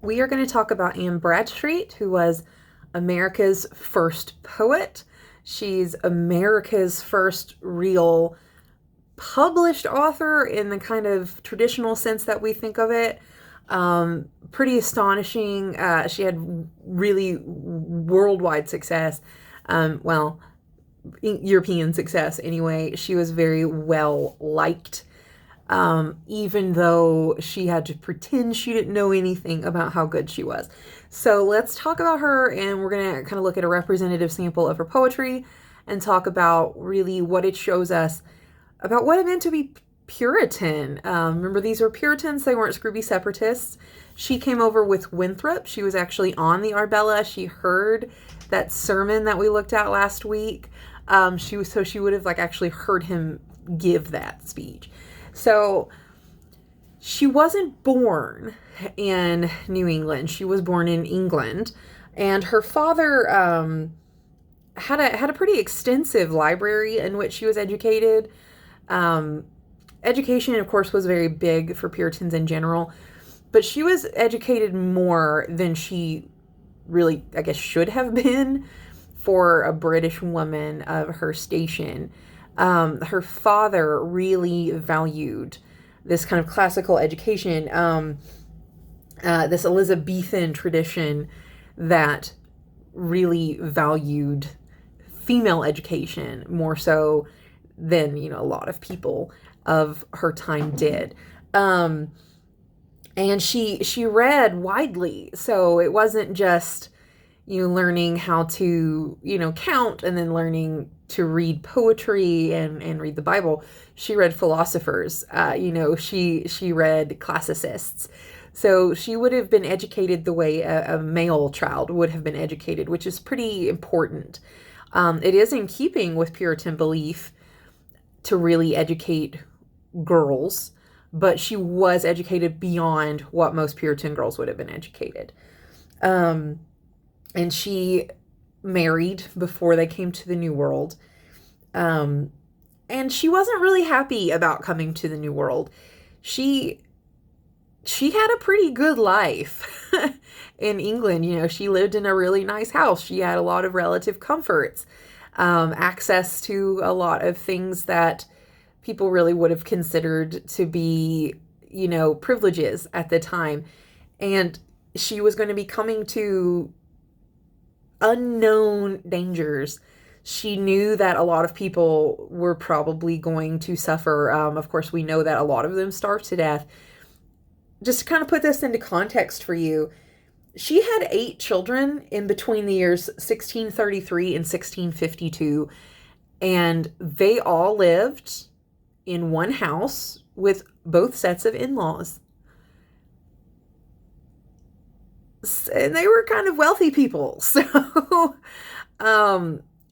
We are going to talk about Anne Bradstreet, who was America's first poet. She's America's first real published author in the kind of traditional sense that we think of it. Pretty astonishing. She had really worldwide success. Well, European success anyway. She was very well liked, even though she had to pretend she didn't know anything about how good she was. So let's talk about her, and we're going to kind of look at a representative sample of her poetry and talk about really what it shows us about what it meant to be Puritan. Remember, these were Puritans, they weren't scrooby separatists. She came over with Winthrop. She was actually on the Arbella. She heard that sermon that we looked at last week. She would have actually heard him give that speech. So she wasn't born in New England. She was born in England, and her father had a pretty extensive library in which she was educated. Education, of course, was very big for Puritans in general, but she was educated more than she really, I guess, should have been for a British woman of her station. Her father really valued this kind of classical education, this Elizabethan tradition that really valued female education more so than, a lot of people of her time did. And she read widely, so it wasn't just learning how to count and then learning to read poetry and read the Bible. She read philosophers. She read classicists. So she would have been educated the way a male child would have been educated, which is pretty important. It is in keeping with Puritan belief to really educate girls, but she was educated beyond what most Puritan girls would have been educated. And she married before they came to the New World. And she wasn't really happy about coming to the New World. She had a pretty good life in England. She lived in a really nice house. She had a lot of relative comforts, access to a lot of things that people really would have considered to be, privileges at the time. And she was going to be coming to unknown dangers. She knew that a lot of people were probably going to suffer. Of course, we know that a lot of them starved to death. Just to kind of put this into context for you, she had 8 children in between the years 1633 and 1652, and they all lived in one house with both sets of in-laws. And they were kind of wealthy people. So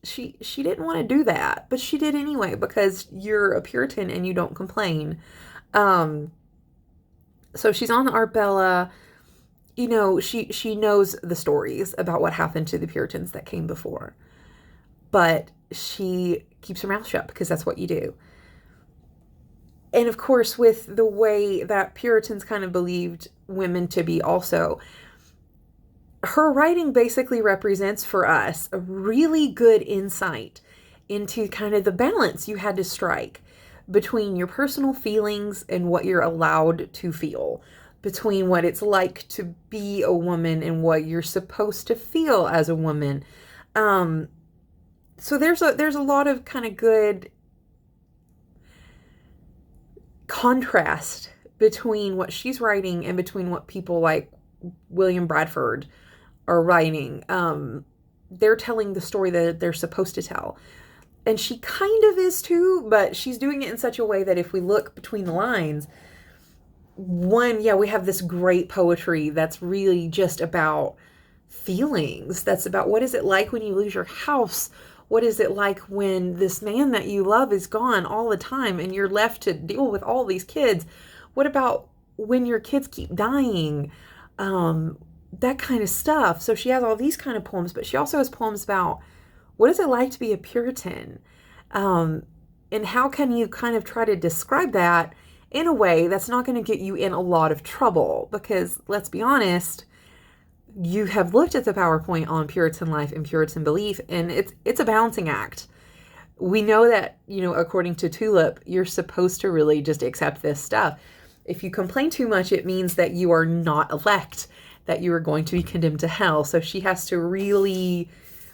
she didn't want to do that, but she did anyway because you're a Puritan and you don't complain. So she's on the Arbella. She knows the stories about what happened to the Puritans that came before, but she keeps her mouth shut because that's what you do. And of course, with the way that Puritans kind of believed women to be also, her writing basically represents for us a really good insight into kind of the balance you had to strike between your personal feelings and what you're allowed to feel, between what it's like to be a woman and what you're supposed to feel as a woman. So there's a lot of kind of good contrast between what she's writing and between what people like William Bradford are writing. They're telling the story that they're supposed to tell. And she kind of is too, but she's doing it in such a way that if we look between the lines, we have this great poetry that's really just about feelings. That's about what is it like when you lose your house? What is it like when this man that you love is gone all the time and you're left to deal with all these kids? What about when your kids keep dying? That kind of stuff. So she has all these kind of poems, but she also has poems about what is it like to be a Puritan? And how can you kind of try to describe that in a way that's not going to get you in a lot of trouble? Because let's be honest, you have looked at the PowerPoint on Puritan life and Puritan belief, and it's a balancing act. We know that, according to Tulip, you're supposed to really just accept this stuff. If you complain too much, it means that you are not elect, that you are going to be condemned to hell. So she has to really,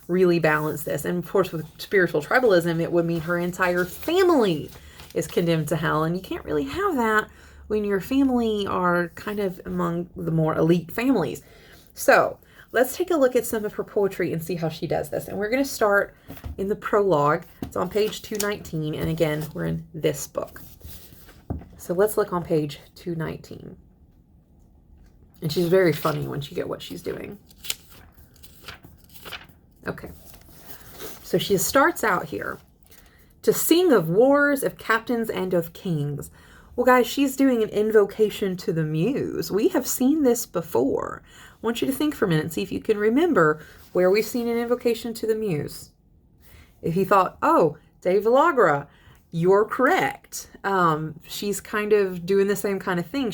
really balance this. And of course, with spiritual tribalism, it would mean her entire family is condemned to hell. And you can't really have that when your family are kind of among the more elite families. So let's take a look at some of her poetry and see how she does this. And we're going to start in the prologue. It's on page 219. And again, we're in this book. So let's look on page 219. And she's very funny once you get what she's doing. Okay. So she starts out here. To sing of wars, of captains, and of kings. Well, guys, she's doing an invocation to the muse. We have seen this before. I want you to think for a minute and see if you can remember where we've seen an invocation to the muse. If you thought, oh, De Villagra, you're correct. She's kind of doing the same kind of thing.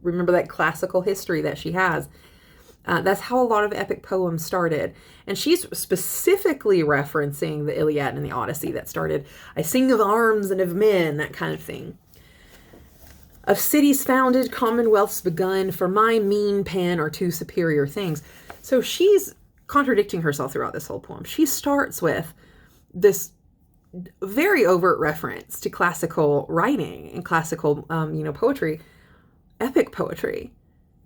Remember that classical history that she has. That's how a lot of epic poems started. And she's specifically referencing the Iliad and the Odyssey that started, I sing of arms and of men, that kind of thing. Of cities founded, commonwealths begun, for my mean pen are two superior things. So she's contradicting herself throughout this whole poem. She starts with this very overt reference to classical writing and classical, poetry, epic poetry.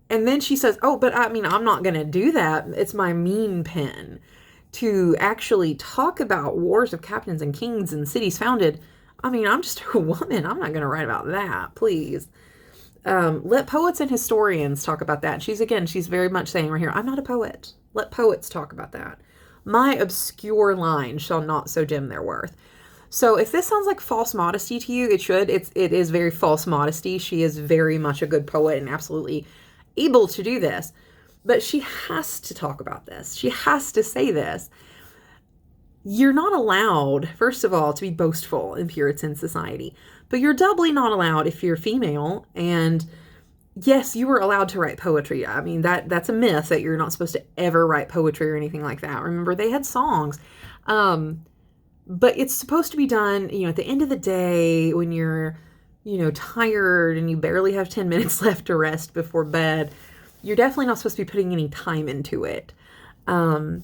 And then she says, oh, but I'm not going to do that. It's my mean pen to actually talk about wars of captains and kings and cities founded. I'm just a woman. I'm not going to write about that, please. Let poets and historians talk about that. She's very much saying right here, I'm not a poet. Let poets talk about that. My obscure line shall not so dim their worth. So if this sounds like false modesty to you, it should. It is very false modesty. She is very much a good poet and absolutely able to do this. But she has to talk about this. She has to say this. You're not allowed, first of all, to be boastful in Puritan society. But you're doubly not allowed if you're female. And yes, you were allowed to write poetry. That's a myth that you're not supposed to ever write poetry or anything like that. Remember, they had songs. But it's supposed to be done, at the end of the day when you're, tired and you barely have 10 minutes left to rest before bed. You're definitely not supposed to be putting any time into it. So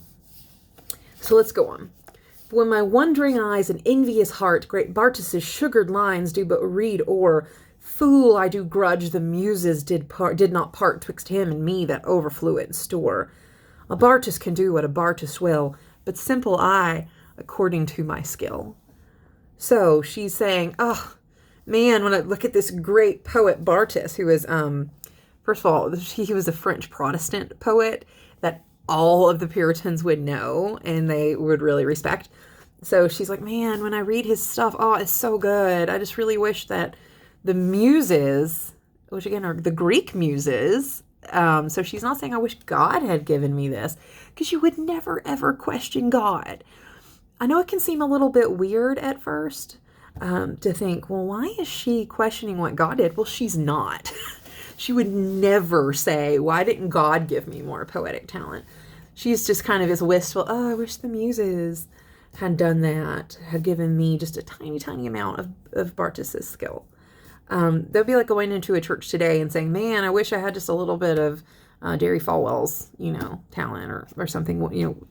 let's go on. When my wondering eyes and envious heart great Bartus's sugared lines do but read o'er, fool I do grudge the muses did not part twixt him and me that overflew it in store. A Bartus can do what a Bartus will, but simple I, according to my skill. So she's saying, oh, man, when I look at this great poet Bartus, who is, first of all, he was a French Protestant poet that all of the Puritans would know and they would really respect. So she's like, man, when I read his stuff, oh, it's so good. I just really wish that the muses, which again are the Greek muses, so she's not saying I wish God had given me this, because you would never, ever question God. I know it can seem a little bit weird at first to think, well, why is she questioning what God did? Well, she's not. She would never say, why didn't God give me more poetic talent? She's just kind of as wistful, oh, I wish the muses had done that, had given me just a tiny, tiny amount of Bartus's skill. They'll be like going into a church today and saying, man, I wish I had just a little bit of Derry Falwell's, talent or something,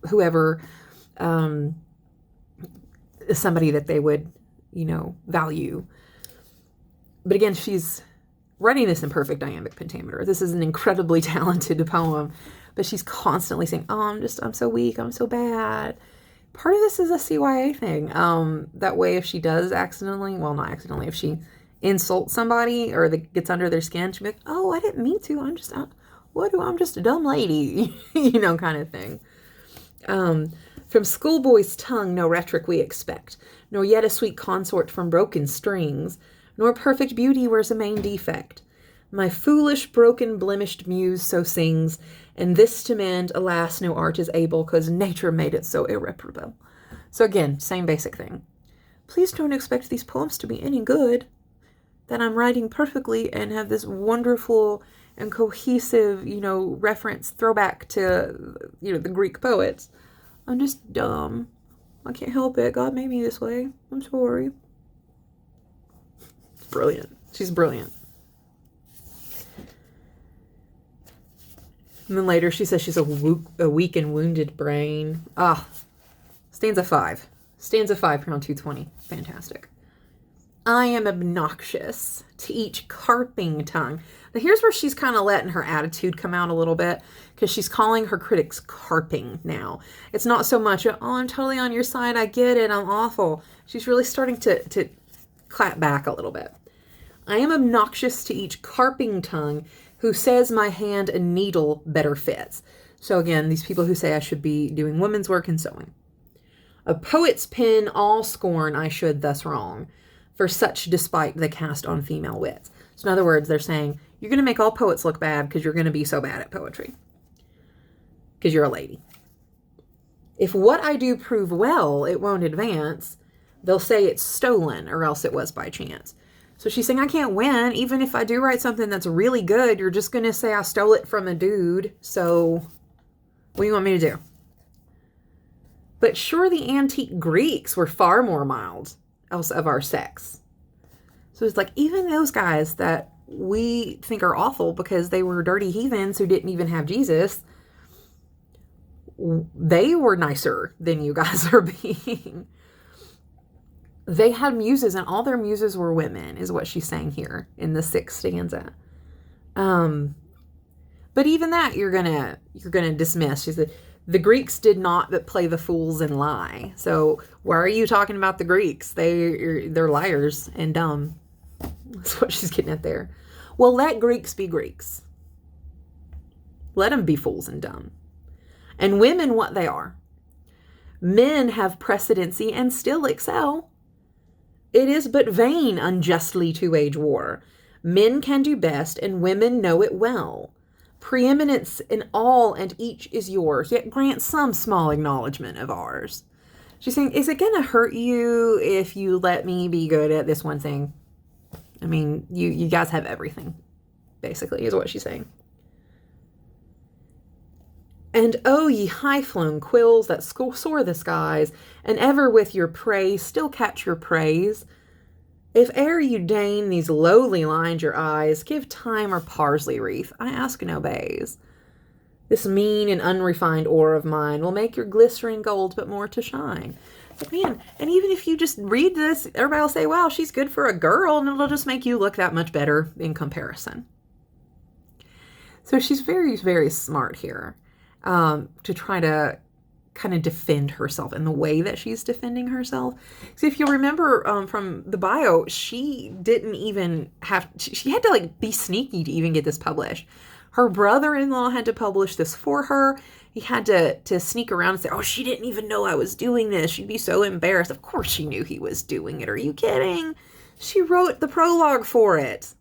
whoever is somebody that they would, value. But again, she's writing this in perfect iambic pentameter. This is an incredibly talented poem, but she's constantly saying, oh, I'm so weak. I'm so bad. Part of this is a CYA thing. That way, if she does not accidentally, if she insults somebody or that gets under their skin, she'll be like, oh, I didn't mean to. I'm just a dumb lady, kind of thing. From schoolboy's tongue no rhetoric we expect, nor yet a sweet consort from broken strings, nor perfect beauty wears a main defect. My foolish, broken, blemished muse so sings, and this to mend, alas, no art is able, 'cause nature made it so irreparable. So again, same basic thing. Please don't expect these poems to be any good, that I'm writing perfectly and have this wonderful and cohesive, reference throwback to, the Greek poets. I'm just dumb. I can't help it. God made me this way. I'm sorry. Brilliant. She's brilliant. And then later she says she's a weak and wounded brain. Stanza 5. Stanza 5 here on 220. Fantastic. I am obnoxious to each carping tongue. Now here's where she's kind of letting her attitude come out a little bit, because she's calling her critics carping now. It's not so much, oh, I'm totally on your side, I get it, I'm awful. She's really starting to clap back a little bit. I am obnoxious to each carping tongue who says my hand and needle better fits. So again, these people who say I should be doing women's work and sewing. A poet's pen all scorn I should thus wrong, for such despite the cast on female wits. So in other words, they're saying, you're going to make all poets look bad because you're going to be so bad at poetry. Because you're a lady. If what I do prove well, it won't advance. They'll say it's stolen, or else it was by chance. So she's saying, I can't win. Even if I do write something that's really good, you're just going to say I stole it from a dude. So what do you want me to do? But sure, the antique Greeks were far more mild else of our sex. So it's like, even those guys that we think are awful because they were dirty heathens who didn't even have Jesus, they were nicer than you guys are being. They had muses, and all their muses were women, is what she's saying here in the 6th stanza. But even that you're gonna dismiss. She said, the Greeks did not but play the fools and lie. So why are you talking about the Greeks? They're liars and dumb. That's what she's getting at there. Well, let Greeks be Greeks. Let them be fools and dumb. And women what they are. Men have precedency and still excel. It is but vain unjustly to wage war. Men can do best, and women know it well. Preeminence in all and each is yours, yet grant some small acknowledgement of ours. She's saying, is it going to hurt you if you let me be good at this one thing? I mean, you guys have everything, basically, is what she's saying. And oh, ye high-flown quills that soar the skies, and ever with your praise still catch your praise, if e'er you deign these lowly lines your eyes, give time or parsley wreath, I ask no bays. This mean and unrefined ore of mine will make your glistering gold but more to shine. But man, and even if you just read this, everybody will say, wow, she's good for a girl, and it'll just make you look that much better in comparison. So she's very, very smart here to try to kind of defend herself in the way that she's defending herself. So if you remember from the bio, she didn't even she had to be sneaky to even get this published. Her brother-in-law had to publish this for her. He had to sneak around and say, oh, she didn't even know I was doing this. She'd be so embarrassed. Of course she knew he was doing it. Are you kidding? She wrote the prologue for it.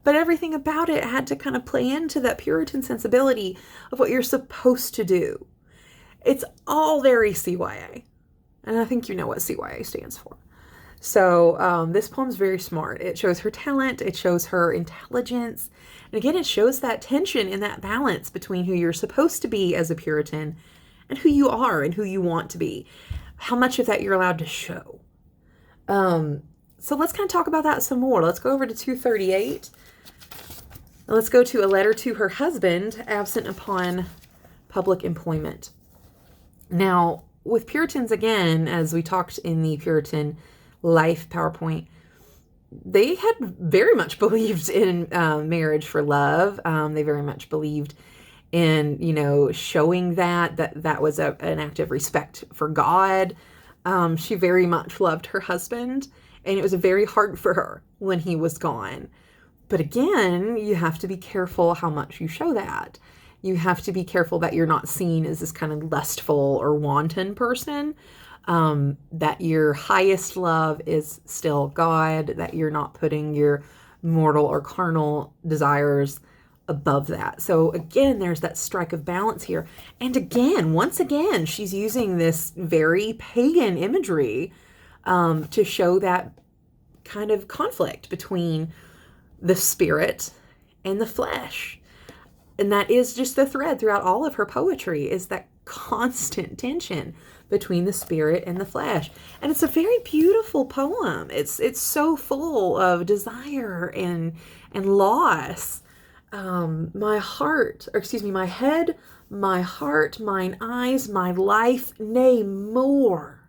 But everything about it had to kind of play into that Puritan sensibility of what you're supposed to do. It's all very CYA. And I think you know what CYA stands for. So this poem's very smart. It shows her talent. It shows her intelligence. And again, it shows that tension and that balance between who you're supposed to be as a Puritan and who you are and who you want to be. How much of that you're allowed to show. So let's kind of talk about that some more. Let's go over to 238. Let's go to a letter to her husband, absent upon public employment. Now, with Puritans, again, as we talked in the Puritan Life PowerPoint, they had very much believed in marriage for love. They very much believed in, showing that was an act of respect for God. She very much loved her husband, and it was very hard for her when he was gone. But again, you have to be careful how much you show that. You have to be careful that you're not seen as this kind of lustful or wanton person, that your highest love is still God, that you're not putting your mortal or carnal desires above that. So again, there's that strike of balance here. And again, once again, she's using this very pagan imagery to show that kind of conflict between the spirit and the flesh. And that is just the thread throughout all of her poetry, is that constant tension between the spirit and the flesh. And it's a very beautiful poem. It's so full of desire and loss. My head, my heart, mine eyes, my life, nay more,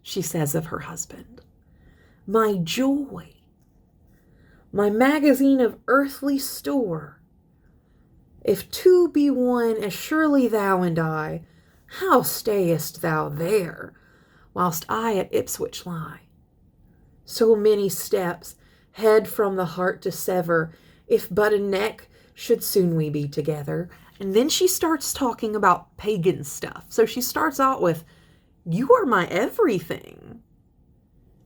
she says of her husband. My joy, my magazine of earthly store. If two be one, as surely thou and I, how stayest thou there, whilst I at Ipswich lie? So many steps, head from the heart to sever, if but a neck, should soon we be together. And then she starts talking about pagan stuff. So she starts out with, you are my everything.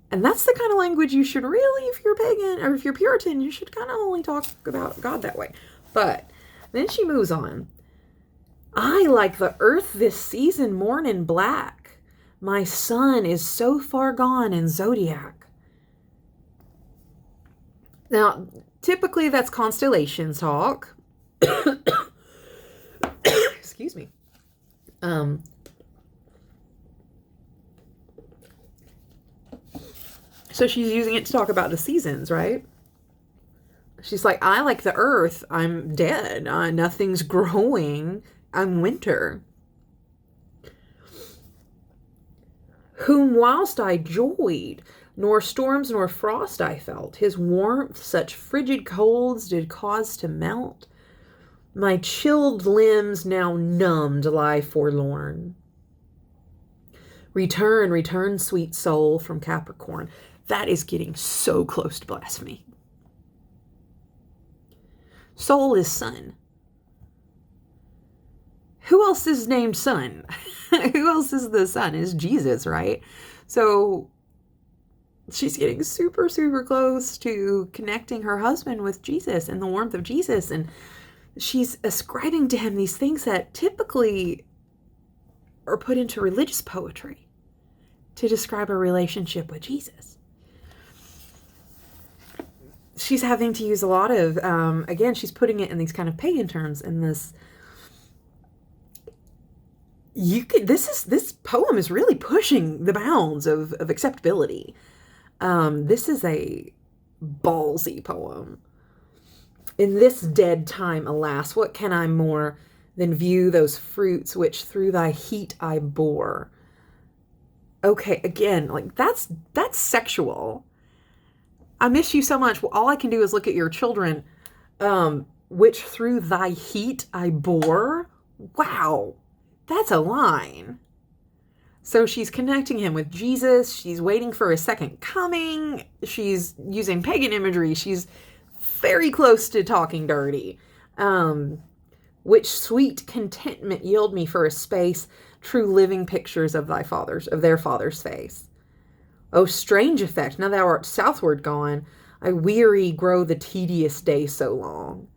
And that's the kind of language you should really, if you're pagan or if you're Puritan, you should kind of only talk about God that way. But then she moves on. I, like the earth this season, mourn in black. My sun is so far gone in zodiac. Now, typically that's constellation talk. Excuse me. So she's using it to talk about the seasons, right? She's like, I, like the earth, I'm dead. Nothing's growing. I'm winter. Whom whilst I joyed, nor storms nor frost I felt, his warmth such frigid colds did cause to melt. My chilled limbs now numbed lie forlorn. Return, return, sweet soul, from Capricorn. That is getting so close to blasphemy. Soul is sun. Who else is named sun? Who else is the sun? Is Jesus, right? So she's getting super, super close to connecting her husband with Jesus and the warmth of Jesus. And she's ascribing to him these things that typically are put into religious poetry to describe a relationship with Jesus. She's having to use a lot of, again, she's putting it in these kind of pagan terms in this. This poem is really pushing the bounds of acceptability. This is a ballsy poem. In this dead time, alas, what can I more than view those fruits which through thy heat I bore? Okay, again, like that's sexual. I miss you so much. Well, all I can do is look at your children, which through thy heat I bore. Wow, that's a line. So she's connecting him with Jesus. She's waiting for a second coming. She's using pagan imagery. She's very close to talking dirty. Which sweet contentment yield me for a space, true living pictures of their father's face. O strange effect, now thou art southward gone, I weary grow the tedious day so long.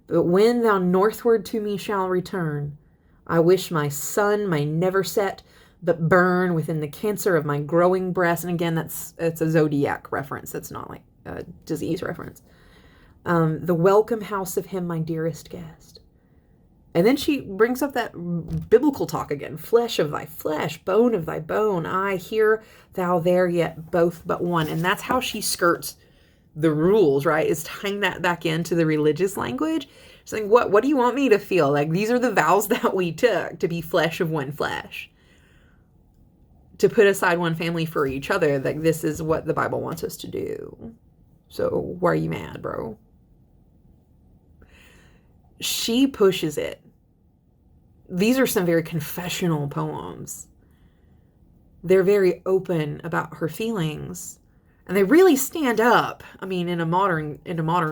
But when thou northward to me shall return, I wish my sun may never set, but burn within the cancer of my growing breast. And again, it's a zodiac reference. That's not like a disease reference. The welcome house of him, my dearest guest. And then she brings up that biblical talk again. Flesh of thy flesh, bone of thy bone. I here, thou there, yet both but one. And that's how she skirts the rules, right? Is tying that back into the religious language. She's like, what do you want me to feel? Like, these are the vows that we took, to be flesh of one flesh. To put aside one family for each other. Like, this is what the Bible wants us to do. So why are you mad, bro? She pushes it. These are some very confessional poems. They're very open about her feelings. And they really stand up. I mean, in a modern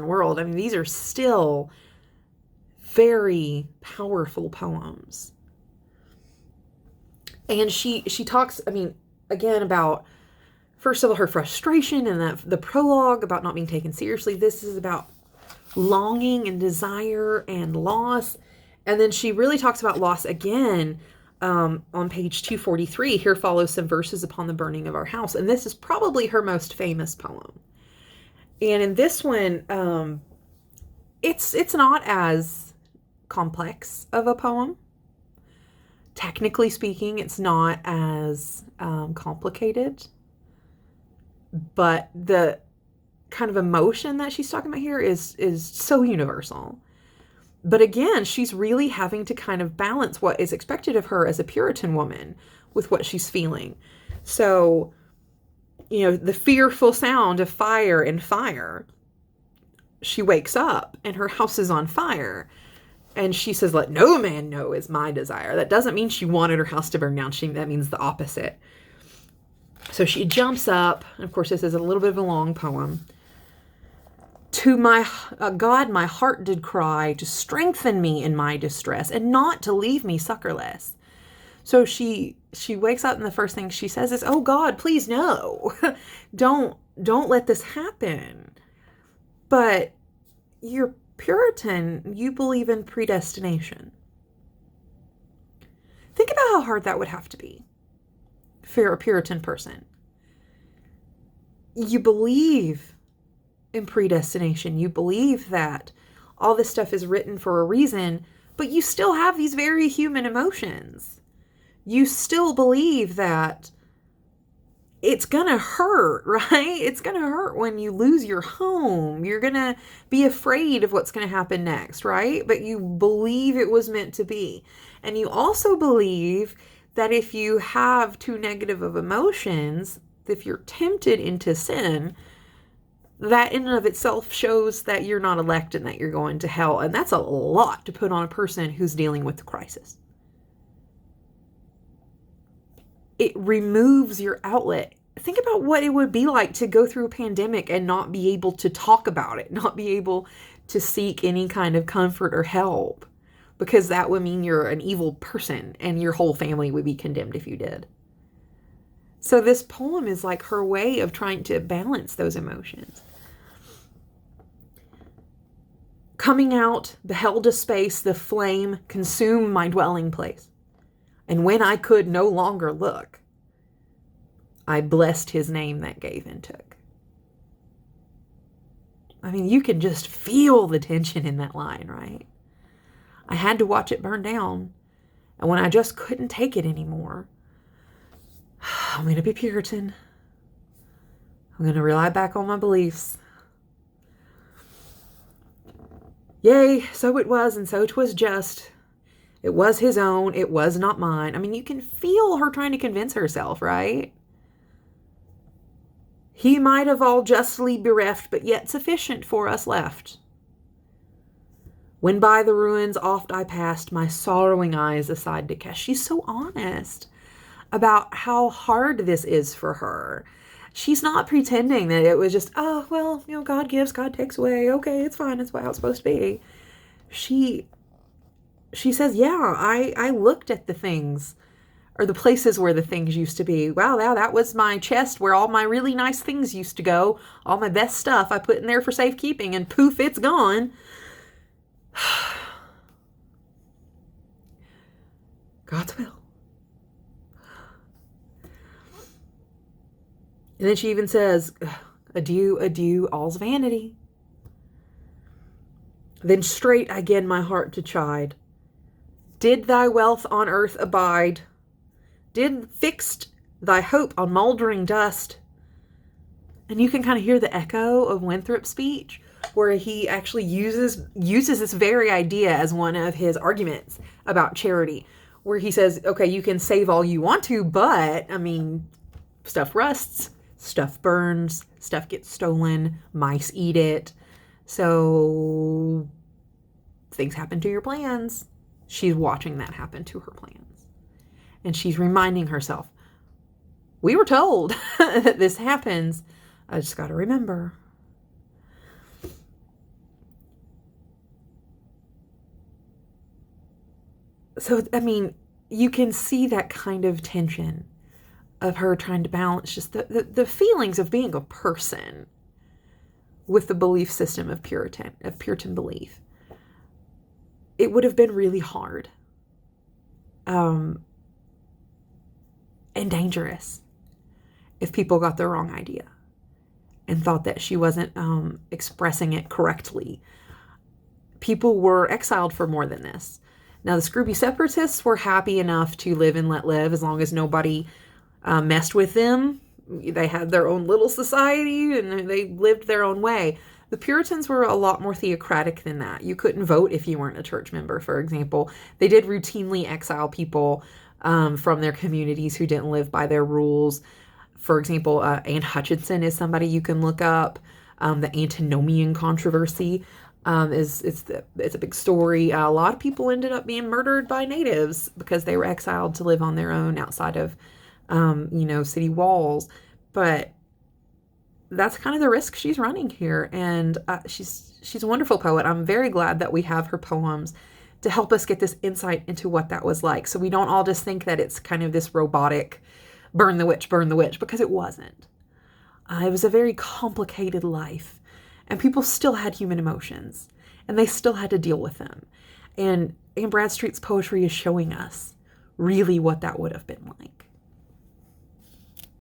world, I mean, these are still very powerful poems. And she talks, I mean, again, about, first of all, her frustration and the prologue about not being taken seriously. This is about longing and desire and loss. And then she really talks about loss again on page 243. Here follows some verses upon the burning of our house. And this is probably her most famous poem. And in this one, it's not as complex of a poem. Technically speaking, it's not as complicated, but the kind of emotion that she's talking about here is so universal. But again, she's really having to kind of balance what is expected of her as a Puritan woman with what she's feeling. So, the fearful sound of fire and fire. She wakes up and her house is on fire. And she says, "Let no man know is my desire." That doesn't mean she wanted her house to burn down. That means the opposite. So she jumps up. And of course, this is a little bit of a long poem. "To my God, my heart did cry to strengthen me in my distress and not to leave me succorless." So she wakes up and the first thing she says is, "Oh God, please no. don't let this happen." But you're Puritan, you believe in predestination. Think about how hard that would have to be for a Puritan person. You believe in predestination. You believe that all this stuff is written for a reason, but you still have these very human emotions. You still believe that it's gonna hurt, right? It's gonna hurt when you lose your home. You're gonna be afraid of what's gonna happen next, right? But you believe it was meant to be. And you also believe that if you have too negative of emotions, if you're tempted into sin, that in and of itself shows that you're not elect and that you're going to hell. And that's a lot to put on a person who's dealing with the crisis. It removes your outlet. Think about what it would be like to go through a pandemic and not be able to talk about it, not be able to seek any kind of comfort or help, because that would mean you're an evil person and your whole family would be condemned if you did. So this poem is like her way of trying to balance those emotions. "Coming out, beheld a space, the flame consume my dwelling place. And when I could no longer look, I blessed his name that gave and took." I mean, you can just feel the tension in that line, right? I had to watch it burn down. And when I just couldn't take it anymore, I'm going to be Puritan. I'm going to rely back on my beliefs. "Yea, so it was, and so 'twas just. It was his own, it was not mine." I mean, you can feel her trying to convince herself, right? "He might have all justly bereft, but yet sufficient for us left. When by the ruins oft I passed, my sorrowing eyes aside to cast." She's so honest about how hard this is for her. She's not pretending that it was just, oh, well, God gives, God takes away. Okay, it's fine. It's how it's supposed to be. She says, yeah, I looked at the things, or the places where the things used to be. Wow, that was my chest where all my really nice things used to go. All my best stuff I put in there for safekeeping, and poof, it's gone. God's will. And then she even says, "Adieu, adieu, all's vanity." Then straight again my heart to chide. "Did thy wealth on earth abide? Did fixed thy hope on mouldering dust?" And you can kind of hear the echo of Winthrop's speech, where he actually uses this very idea as one of his arguments about charity, where he says, okay, you can save all you want to, but, I mean, stuff rusts, stuff burns, stuff gets stolen, mice eat it, so things happen to your plans. She's watching that happen to her plans. And she's reminding herself, we were told that this happens. I just got to remember. So, I mean, you can see that kind of tension of her trying to balance just the feelings of being a person with the belief system of Puritan belief. It would have been really hard and dangerous if people got the wrong idea and thought that she wasn't expressing it correctly. People were exiled for more than this. Now, the Scrooby separatists were happy enough to live and let live as long as nobody messed with them. They had their own little society and they lived their own way. The Puritans were a lot more theocratic than that. You couldn't vote if you weren't a church member, for example. They did routinely exile people from their communities who didn't live by their rules. For example, Anne Hutchinson is somebody you can look up. The Antinomian controversy it's a big story. A lot of people ended up being murdered by natives because they were exiled to live on their own outside of, city walls. But that's kind of the risk she's running here. And she's a wonderful poet. I'm very glad that we have her poems to help us get this insight into what that was like. So we don't all just think that it's kind of this robotic burn the witch, because it wasn't. It was a very complicated life. And people still had human emotions. And they still had to deal with them. And Anne Bradstreet's poetry is showing us really what that would have been